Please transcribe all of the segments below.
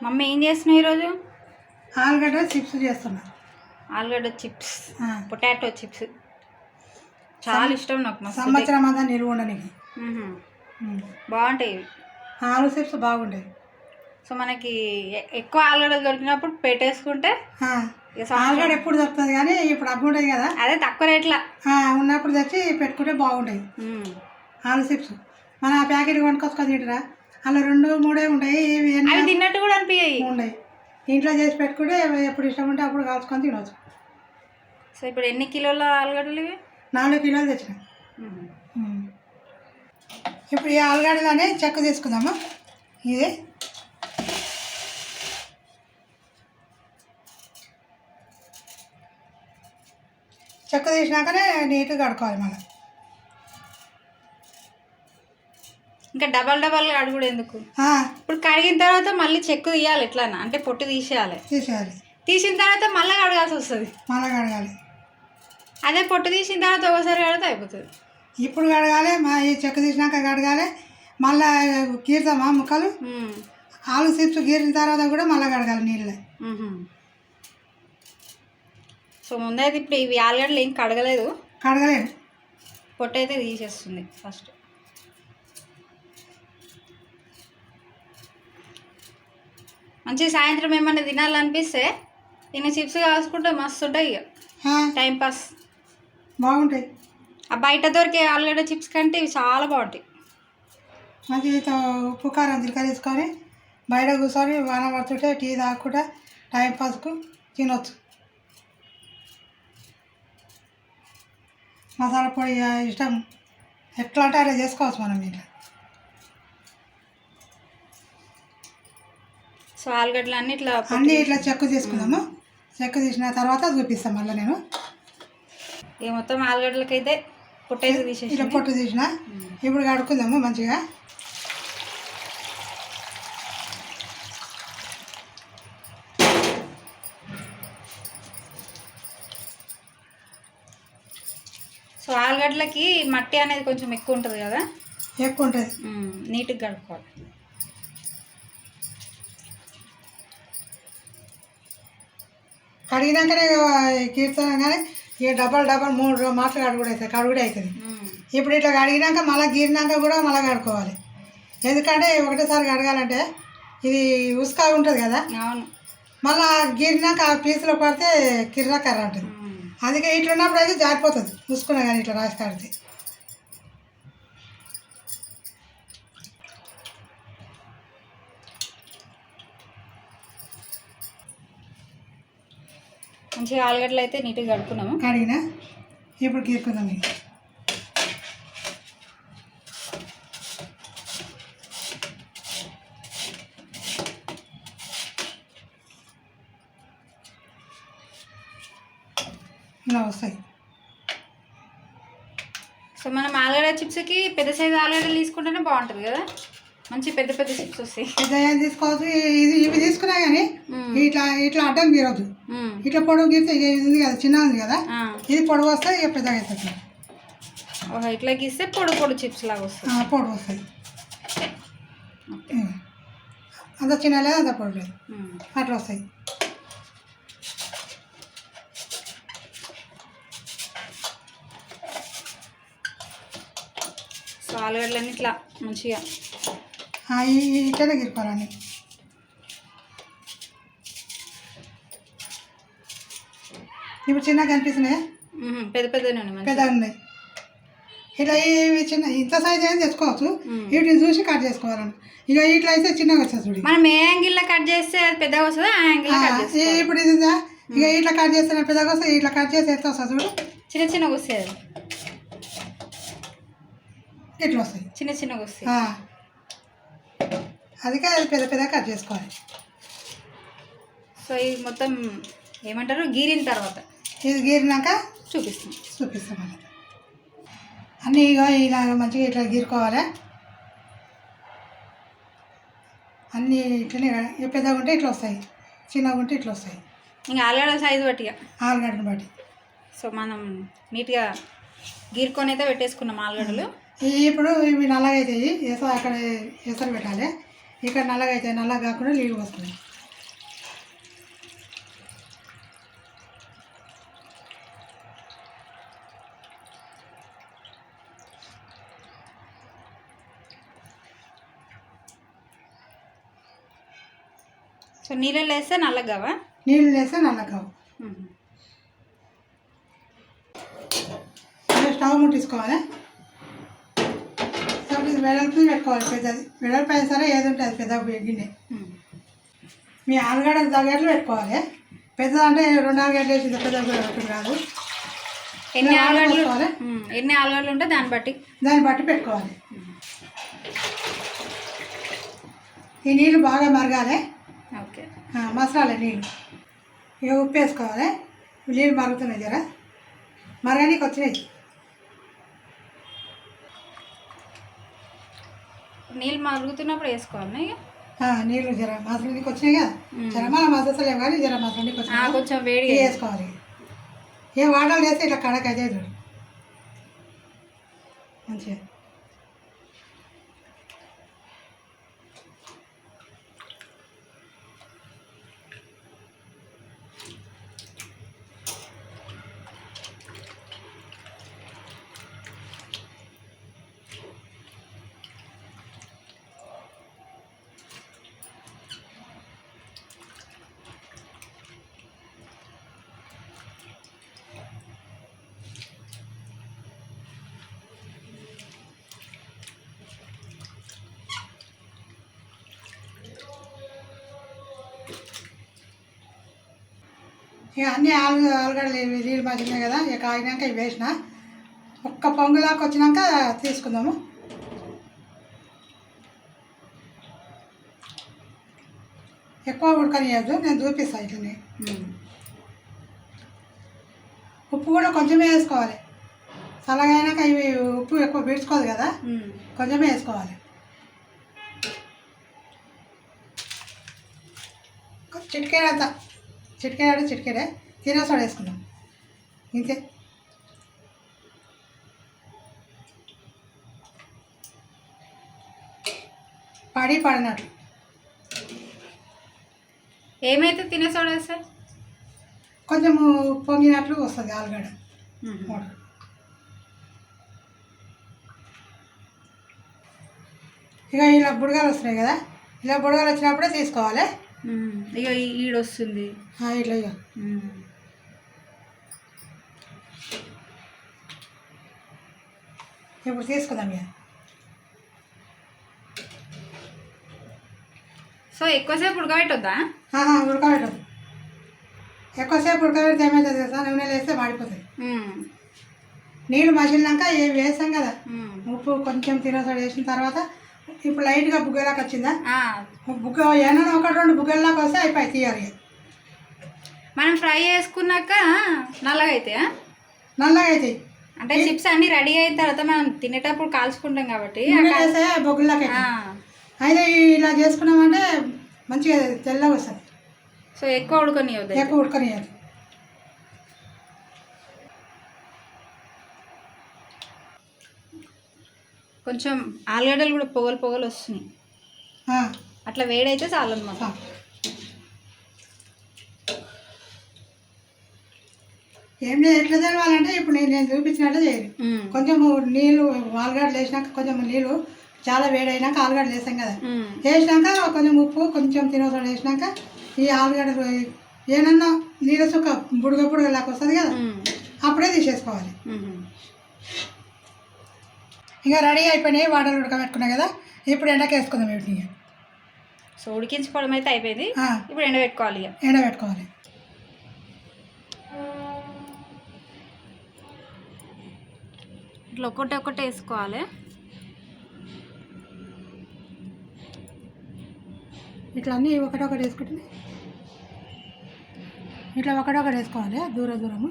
Mummy ఏం చేస్తున్నావు ఈరోజు? ఆలుగడ్డ చిప్స్ చేస్తున్నా. ఆలుగడ్డ చిప్స్, పొటాటో చిప్స్ చాలా ఇష్టం నాకు. సంవత్సరం అంతా నిలువ ఉండడానికి బాగుంటాయి. ఆలు చిప్స్ బాగుంటాయి. సో మనకి ఎక్కువ ఆలుగడ్డలు దొరికినప్పుడు పెట్టేసుకుంటే ఆలుగడ్డ ఎప్పుడు దొరుకుతుంది, కానీ ఇప్పుడు అగ్గు ఉంటుంది కదా, అదే తక్కువ రేట్ల ఉన్నప్పుడు తెచ్చి పెట్టుకుంటే బాగుంటాయి. ఆలు చిప్స్ మన ప్యాకెట్ కొనుక్కొచ్చుకొని తింటారా, అలా 2-3 ఉంటాయి. అవి తిన్నట్టు కూడా అనిపించాయి ఉన్నాయి. ఇంట్లో చేసి పెట్టుకుంటే ఎప్పుడు ఇష్టం ఉంటే అప్పుడు కాల్చుకొని తినవచ్చు. సో ఇప్పుడు ఎన్ని కిలోల ఆలుగడ్డలు ఇవి? 4 కిలోలు తెచ్చిన. ఇప్పుడు ఈ ఆలుగడ్డలోనే చెక్క తీసుకుందాము. ఇది చెక్క తీసినాకనే నీట్గా కడుక్కోవాలి. మళ్ళీ ఇంకా డబల్ కడుగుడు ఎందుకు? ఇప్పుడు కడిగిన తర్వాత మళ్ళీ చెక్కు తీయాలి. ఎట్లా అంటే పొట్టు తీసేయాలి. తీసిన తర్వాత మళ్ళీ కడగాల్సి వస్తుంది. మళ్ళీ కడగాలి. అదే పొట్టు తీసిన తర్వాత ఒకసారి కడిగితే అయిపోతుంది. ఇప్పుడు కడగాలి, ఈ చెక్క తీసినాక కడగాలి. మళ్ళీ గీరుతామా ముక్కలు, ఆలు చిప్స్ గీరిన తర్వాత కూడా మళ్ళీ కడగాలి నీళ్ళే. సో ముందైతే ఇప్పుడు ఇవి ఆలుగడ్డలు ఏం కడగలేదు. పొట్టు అయితే తీసేస్తుంది ఫస్ట్. మంచి సాయంత్రం ఏమన్నా తినాలనిపిస్తే నేను చిప్స్ కాసుకుంటే మస్తు ఉంటాయి. ఇక టైంపాస్ బాగుంటాయి. ఆ బయట దొరికే ఆలుగడ్డ చిప్స్ కంటే ఇవి చాలా బాగుంటాయి. మంచిగా ఉప్పు కారం జీలకర్ర తీసుకొని బయట కూర్చొని వాన పడుతుంటే టీ తాగకుండా టైంపాస్కు తినొచ్చు. మసాలా పొడి ఇష్టం ఎట్లా అంటే అలా చేసుకోవచ్చు మనం ఇట్లా. సో ఆలుగడ్డలు అన్నీ ఇట్లా చెక్కు తీసుకుందాము. చెక్కు తీసిన తర్వాత చూపిస్తాను మళ్ళీ నేను. ఇక మొత్తం ఆలుగడ్డలకైతే పొట్టు అయితే తీసేసి ఇట్లా పొట్టు తీసిన. ఇప్పుడు కడుక్కుందాము మంచిగా. సో ఆలుగడ్డలకి మట్టి అనేది కొంచెం ఎక్కువ ఉంటుంది కదా, ఎక్కువ ఉంటుంది. నీట్గా కడుక్కోవాలి. కడిగినాకనే కీర్తన, కానీ ఇక డబల్ 3 మాటలు కడుగుడే అవుతుంది. ఇప్పుడు ఇట్లా కడిగినాక మళ్ళీ గీరినాక కూడా మళ్ళీ కడుక్కోవాలి. ఎందుకంటే ఒకటేసారి కడగాలంటే ఇది ఉసుకా ఉంటుంది కదా, మళ్ళీ గీరినాక ఆ పీసులో పడితే కర్ర ఉంటుంది. అందుకే ఇట్లా ఉన్నప్పుడు అయితే జారిపోతుంది ఉసుకున్నా కానీ ఇట్లా రాసి కడితే. మంచిగా ఆలుగడ్డలు అయితే నీట్గా కడుక్కున్నాము. కడిగినా ఇప్పుడు గీరుకుందాం. ఇలా వస్తాయి. సో మనం ఆలుగడ్డ చిప్స్కి పెద్ద సైజు ఆలుగడ్డలు తీసుకుంటేనే బాగుంటుంది కదా, మంచి పెద్ద పెద్ద చిప్స్ వస్తాయి. పెద్ద తీసుకోవచ్చు. ఇవి తీసుకున్నా కానీ ఇట్లా అడ్డం గీరవద్దు. ఇట్లా పొడవు గీస్తే ఇది ఉంది కదా, చిన్న ఉంది కదా, ఇది పొడవు వస్తే ఇక పెద్దగా అవుతుంది. ఇట్లా గీస్తే పొడి చిప్స్ లాగా వస్తాయి. పొడవు వస్తాయి. అంత చిన్న లేదు, అంత పొడవు లేదు, అట్లా వస్తాయి. సో ఆలుగడ్డలన్నీ ఇట్లా మంచిగా ఇట్లనే గీరుకోవాలండి. ఇప్పుడు చిన్నగా కనిపిస్తున్నాయి, పెద్దగా ఉన్నాయి. ఇట్లా ఇవి చిన్న ఇంత సైజ్ అయినా తెచ్చుకోవచ్చు. వీటిని చూసి కట్ చేసుకోవాలండి. ఇక ఇట్లా అయితే చిన్నగా వస్తుంది చూడండి. మనం ఏ యాంగిల్లో కట్ చేస్తే అది పెద్దగా వస్తుంది, ఆ యాంగిల్లో కట్ చేస్తే. ఇప్పుడు ఇది ఉందా, ఇక ఇట్లా కట్ చేస్తే పెద్దగా వస్తుంది. ఇట్లా కట్ చేస్తే ఎంత వస్తుంది చూడు, చిన్నగా వస్తాయి. ఇట్లా వస్తాయి, చిన్నగా వస్తాయి. అందుకే అది పెద్దగా కట్ చేసుకోవాలి. సో ఇది మొత్తం ఏమంటారు గీరిన తర్వాత, ఇది గీరినాక చూపిస్తాం మళ్ళీ. అన్నీ ఇలా మంచిగా ఇట్లా గీరుకోవాలి. అన్నీ ఇట్లనే పెద్దగా ఉంటే ఇట్లా వస్తాయి, చిన్నగా ఉంటే ఇట్లా వస్తాయి. ఇంకా ఆలుగడ్డ సైజు బట్టి, ఆలుగడ్డను బట్టి. సో మనం నీట్గా గీరుకొని అయితే పెట్టేసుకున్నాం ఆలుగడ్డలు. ఇప్పుడు ఇవి నల్లగా అవుతాయి. అక్కడ ఎసరు పెట్టాలి. ఇక్కడ నల్లగా అవుతాయి, నల్లగా కాకుండా నీళ్ళు వస్తున్నాయి. సో నీళ్ళలో వేస్తే నల్లగావా? నీళ్ళు వేస్తే నల్లగావు. స్టవ్ ముట్టించుకోవాలి. స్టవ్ వెడల్పు పెట్టుకోవాలి, పెద్దది వెడల్పు అయినా సరే ఏది ఉంటుంది పెద్ద గిన్నె. మీ ఆలుగడ్డకు తగ్గట్లు పెట్టుకోవాలి. పెద్దది అంటే 2-4 గంటలు వేసింది, పెద్ద పెట్టుకు రాదు. ఎన్ని ఆలుగడ్డలు ఉంటే దాన్ని బట్టి పెట్టుకోవాలి. ఈ నీళ్ళు బాగా మరగాలి. ఓకే, మసాలా నీళ్ళు. ఇక ఉప్పు వేసుకోవాలి. నీళ్ళు మరుగుతున్నాయి, జర మరగనీకి వచ్చినాయి. నీళ్ళు మరుగుతున్నప్పుడు వేసుకోవాలి. నీళ్ళు జర మసాలానికి వచ్చినాయి కదా, జర మన మసాలా కానీ జర మసాలానికి వచ్చినాయి, కొంచెం వేడి వేసుకోవాలి. ఏ వాటలు వేస్తే ఇట్లా కడక అయితే చూడు మంచిగా. ఇక అన్నీ ఆలుగడ్డలు నీళ్ళు మగ్గినాయి కదా, ఇక కాగినాక ఇవి వేసిన ఒక్క పొంగు దాకా వచ్చినాక తీసుకుందాము. ఎక్కువ ఉడకనియద్దు, నేను చూపిస్తాను ఇట్లనే. ఉప్పు కూడా కొంచెమే వేసుకోవాలి. చల్లగైనాక ఇవి ఉప్పు ఎక్కువ పీడ్చుకోదు కదా, కొంచెమే వేసుకోవాలి. చిటికేడే తినే సోడా వేసుకుందాం, ఇంతే. పడినట్లు. ఏమైతే తినే సోడా వేస్తే కొంచెము పొంగినట్లు వస్తుంది ఆలుగడ్డ. ఇక ఇలా బుడగలు వస్తున్నాయి కదా, ఇలా బుడగలు వచ్చినప్పుడే తీసుకోవాలి. ఇక ఈడొస్తుంది ఇట్లా. ఇక ఇప్పుడు తీసుకుందాం. ఇక సో ఎక్కువసేపు ఉడకబెట్టొద్దా? ఉడకబెట్టదు. ఎక్కువసేపు ఉడకబెడితే ఏమవుతుంది కదా, నూనెలు వేస్తే మాడిపోతుంది. నీళ్ళు మసిలినాక ఏం వేస్తాం కదా, ఉప్పు కొంచెం తినసోడా వేసిన తర్వాత ఇప్పుడు లైట్గా బుగ్గలాగా వచ్చిందా, బుగ్గ ఏమన్నా 1-2 బుగ్గల్లాగా వస్తే అయిపోయి తీయాలి. మనం ఫ్రై చేసుకున్నాక నల్లగా అవుతాయా? నల్లగా అవుతాయి. అంటే చిప్స్ అన్నీ రెడీ అయిన తర్వాత మనం తినేటప్పుడు కాల్చుకుంటాం కాబట్టి వేస్తే బొగ్గులాగా అయితే ఇలా చేసుకున్నామంటే మంచిగా తెల్లగా వస్తుంది. సో ఎక్కువ ఉడకనియాలి. కొంచెం ఆలుగడ్డలు కూడా పొగలు వస్తున్నాయి, అట్లా వేడైతే చాలు అన్నమాట. ఏం లేదు, ఎట్లా తెలవాలంటే ఇప్పుడు నేను చూపించినట్టు చేయాలి. కొంచెం నీళ్ళు ఆలుగడ్డలు వేసినాక కొంచెం నీళ్ళు చాలా వేడైనాక ఆలుగడ్డలు వేసాం కదా, వేసినాక కొంచెం ఉప్పు కొంచెం తినసోడా వేసినాక ఈ ఆలుగడ్డలు ఏమన్నా నీళ్ళ చుక్క బుడగలాగా వస్తుంది కదా, అప్పుడే తీసేసుకోవాలి. ఇంకా రెడీ అయిపోయినాయి, వాటలు ఉడకబెట్టుకున్నాయి కదా, ఇప్పుడు ఎండకి వేసుకుందాం వీటిని. సో ఉడికించుకోవడం అయితే అయిపోయింది, ఇప్పుడు ఎండబెట్టుకోవాలి. ఇట్లా ఒకటి వేసుకోవాలి. ఇట్లా అన్నీ ఒకటొకటి వేసుకుంటే ఇట్లా ఒకటొకటి వేసుకోవాలి దూరము.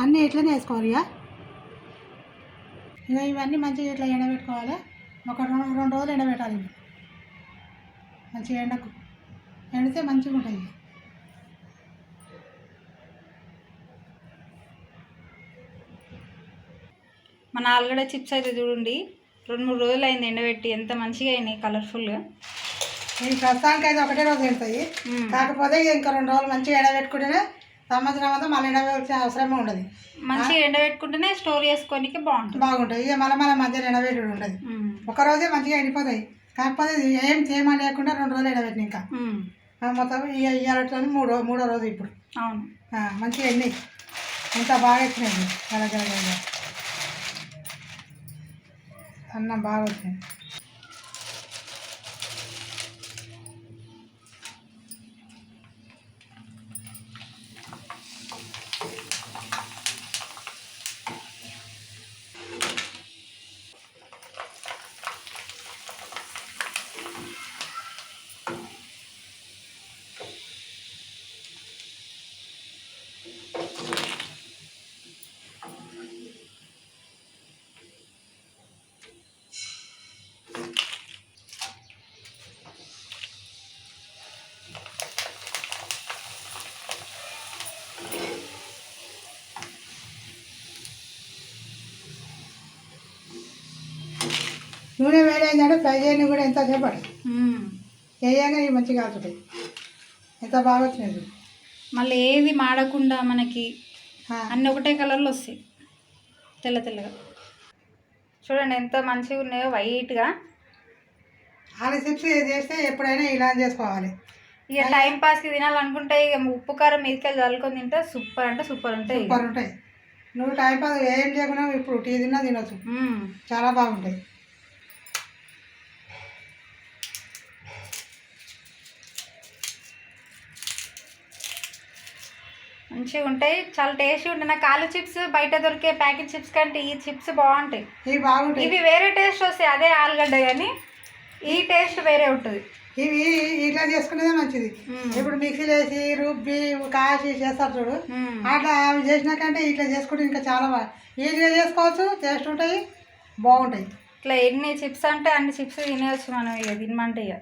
అన్నీ ఇట్లనే వేసుకోవాలి. ఇక ఇవన్నీ మంచిగా ఇట్లా ఎండబెట్టుకోవాలి. ఒక 2 రోజులు ఎండబెట్టాలి. ఇవి మంచిగా ఎండితే మంచిగా ఉంటాయి. మన ఆలుగడ్డ చిప్స్ అయితే చూడండి 2-3 రోజులు అయింది ఎండబెట్టి, ఎంత మంచిగా అయినాయి కలర్ఫుల్గా. ఈ ప్రస్తుతానికి అయితే ఒకటే రోజు వెళ్తాయి. కాకపోతే ఇంకా 2 రోజులు మంచిగా ఎండబెట్టుకుంటేనే సంవత్సరం అంతా మళ్ళీ ఎండబెట్టే అవసరమే ఉండదు. మంచిగా ఎండబెట్టుకుంటేనే స్టోర్ చేసుకోనికి బాగుంటుంది. ఇక మళ్ళీ మధ్యలో ఎండబెట్టుడు ఉండదు. ఒక రోజే మంచిగా ఎండిపోతాయి. కాకపోతే ఏం తేమ లేకుండా 2 రోజులు ఎండబెట్టిన ఇంకా మొత్తం ఇవాళ మూడో రోజు ఇప్పుడు. అవును, మంచిగా ఎండి ఎంత బాగా వచ్చినాయి. గలగల అన్నం బాగా వచ్చినాయి. నూనె వేడైందంటే ఫ్రై చేయని కూడా ఎంత చేపడు వేయగానే మంచిగా కాలుతుంటాయి. ఎంత బాగా వచ్చినాయి. మళ్ళీ ఏది మాడకుండా మనకి అన్నీ ఒకటే కలర్లో వస్తాయి, తెల్లగా. చూడండి ఎంత మంచిగా ఉన్నాయో వైట్గా. ఆలు చిప్స్ చేస్తే ఎప్పుడైనా ఇలా చేసుకోవాలి. ఇక టైం పాస్కి తినాలనుకుంటే ఇక ఉప్పు కారం మీదకెళ్ళి చల్లుకొని తింటే సూపర్ అంటే సూపర్ ఉంటాయి. నువ్వు టైం పాస్ ఏం చేయకుండా ఇప్పుడు టీ తిన్నా తినొచ్చు. చాలా బాగుంటాయి. మంచిగా ఉంటాయి, చాలా టేస్టీ ఉంటాయి. నాకు ఆలు చిప్స్ బయట దొరికే ప్యాకెట్ చిప్స్ కంటే ఈ చిప్స్ బాగుంటాయి. ఇవి వేరే టేస్ట్ వస్తాయి, అదే ఆలుగడ్డ, కానీ ఈ టేస్ట్ వేరే ఉంటుంది. ఇవి ఇట్లా చేసుకునేదే మంచిది. ఇప్పుడు మిక్సీలో వేసి రుబ్బి కాసి చేస్తారు చూడు, అట్లా అవి చేసినాకంటే ఇట్లా చేసుకుంటే ఇంకా చాలా బాగా ఈజీగా చేసుకోవచ్చు. టేస్ట్ ఉంటాయి, బాగుంటాయి. ఇట్లా ఎన్ని చిప్స్ అంటే అన్ని చిప్స్ తినేవచ్చు మనం, ఇక తినమంటే ఇక.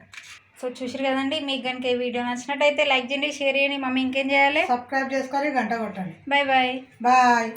సో చూసారు కదండి, మీకు కనుక ఈ వీడియో నచ్చినట్టయితే లైక్ చేయండి, షేర్ చేయండి. మమ్మీ ఇంకేం చేయాలి? సబ్స్క్రైబ్ చేసుకొని గంట కొట్టండి. Bye bye. బాయ్.